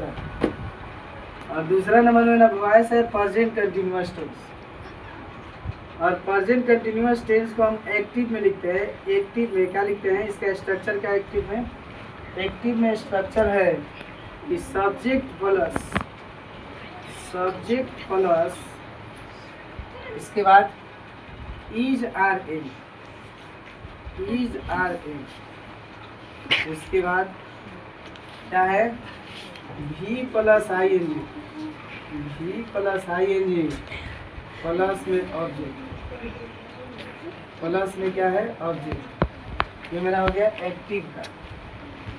दूसरा। और दूसरा नंबर मेरा वॉइस है प्रेजेंट कंटिन्यूअस टेंस। और प्रेजेंट कंटिन्यूअस टेंस को हम एक्टिव में लिखते हैं। एक्टिव में क्या लिखते हैं, इसका स्ट्रक्चर क्या एक्टिव में? एक्टिव में स्ट्रक्चर है कि सब्जेक्ट प्लस इसके बाद इज आर एन, उसके बाद क्या है, भी plus I N G, plus में ऑब्जेक्ट, प्लस में क्या है, ऑब्जेक्ट। ये मेरा हो गया एक्टिव का।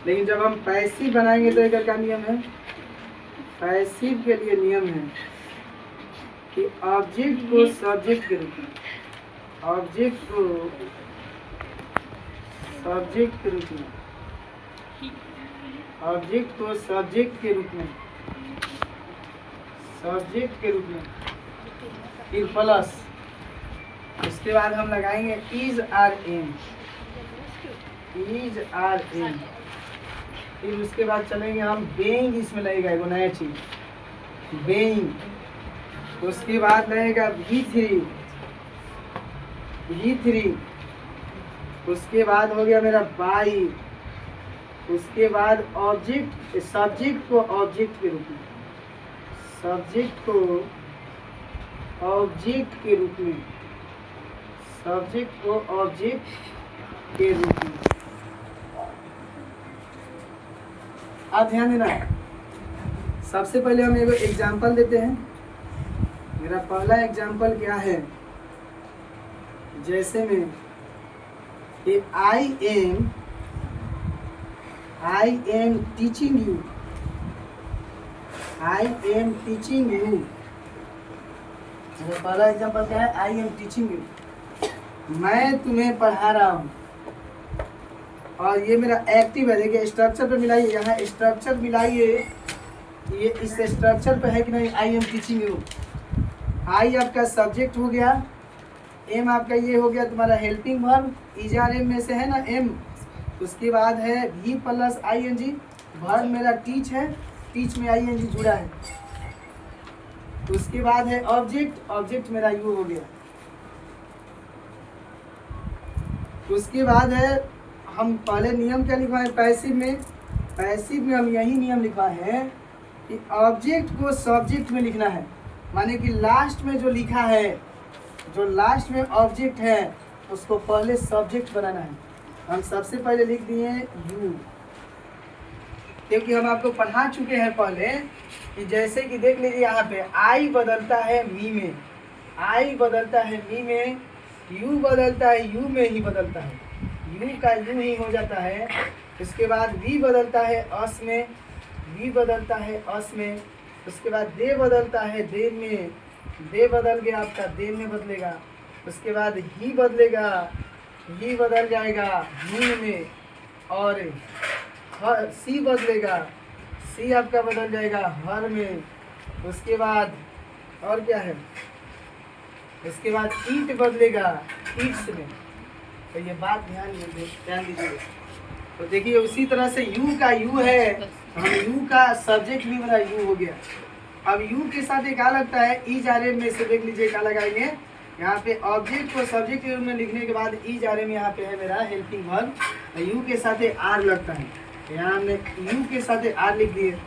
लेकिन जब हम पैसिव बनाएंगे तो एक क्या नियम है, पैसिव के लिए नियम है कि ऑब्जेक्ट को सब्जेक्ट के रूप में, ऑब्जेक्ट को सब्जेक्ट के रूप में, ऑब्जेक्ट को सब्जेक्ट के रूप में, सब्जेक्ट के रूप में, फिर प्लस उसके बाद हम लगाएंगे इज आर एन, फिर उसके बाद चलेंगे हम बेइंग, इसमें लगेगा एगो नया चीज बेइंग। उसके बाद लगेगा V3, उसके बाद हो गया मेरा बाई, उसके बाद ऑब्जेक्ट, सब्जेक्ट को ऑब्जेक्ट के रूप में, सब्जेक्ट को ऑब्जेक्ट के रूप में, सब्जेक्ट को ऑब्जेक्ट के रूप में। आप ध्यान देना, सबसे पहले हम एगो एग्जाम्पल देते हैं। मेरा पहला एग्जाम्पल क्या है, जैसे में आई एम टीचिंग यू, मेरा पहला एग्जाम्पल क्या है, आई एम टीचिंग यू, मैं तुम्हें पढ़ा रहा हूँ। और ये मेरा एक्टिव है, देखिए स्ट्रक्चर पे मिलाइए, यहाँ स्ट्रक्चर मिलाइए, ये इस स्ट्रक्चर पे है कि नहीं, आई एम टीचिंग यू। आई आपका सब्जेक्ट हो गया, एम आपका ये हो गया तुम्हारा हेल्पिंग वर्ब, ER-M में से है ना एम। उसके बाद है भी प्लस ING, वर्ब मेरा टीच है, टीच में ING जुड़ा है। उसके बाद है ऑब्जेक्ट, ऑब्जेक्ट मेरा यू हो गया। उसके बाद है, हम पहले नियम क्या लिखवाए पैसिव में, पैसिव में हम यही नियम लिखवाए हैं कि ऑब्जेक्ट को सब्जेक्ट में लिखना है, माने कि लास्ट में जो लिखा है, जो लास्ट में ऑब्जेक्ट है उसको पहले सब्जेक्ट बनाना है। हम सबसे पहले लिख दिए यू, क्योंकि हम आपको पढ़ा चुके हैं पहले कि जैसे कि देख लीजिए यहाँ पे आई बदलता है मी में, आई बदलता है मी में, यू बदलता है यू में ही बदलता है, यू का यू ही हो जाता है। उसके बाद वी बदलता है अस में, वी बदलता है अस में। उसके बाद दे बदलता है दे में, दे बदल गया आपका दे में बदलेगा। उसके बाद ही बदलेगा, ही बदल जाएगा ही में। और सी बदलेगा, सी आपका बदल जाएगा हर में। उसके बाद और क्या है, उसके बाद ईट बदलेगा ईट्स में। तो ये बात ध्यान दीजिए। तो देखिए उसी तरह से यू का यू है, हम यू का सब्जेक्ट भी मेरा यू हो गया। अब यू के साथ क्या लगता है, ER-M में से देख लीजिए क्या लगाएंगे, यहाँ पे ऑब्जेक्ट को सब्जेक्ट के रूप में लिखने के बाद ER-M यहाँ पे है मेरा हेल्पिंग वर्ब, यू के साथ आर लगता है, यहाँ हमने यू के साथ आर लिख दिए।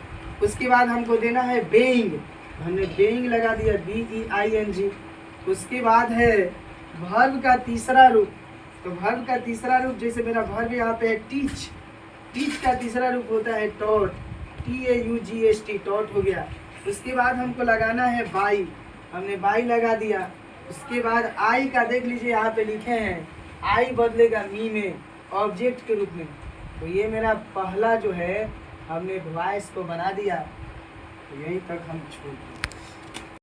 उसके बाद हमको देना है बेइंग, हमने बेइंग लगा दिया BEING। उसके बाद है वर्ब का तीसरा रूप, तो वर्ब का तीसरा रूप जैसे मेरा वर्ब यहाँ पे है टीच, टीच का तीसरा रूप होता है टॉट, TAUGST, टॉट हो गया। उसके बाद हमको लगाना है बाई, हमने बाई लगा दिया। उसके बाद आई का देख लीजिए यहाँ पे लिखे हैं, आई बदलेगा मी में ऑब्जेक्ट के रूप में। तो ये मेरा पहला जो है हमने वॉइस को बना दिया। तो यहीं तक हम छोड़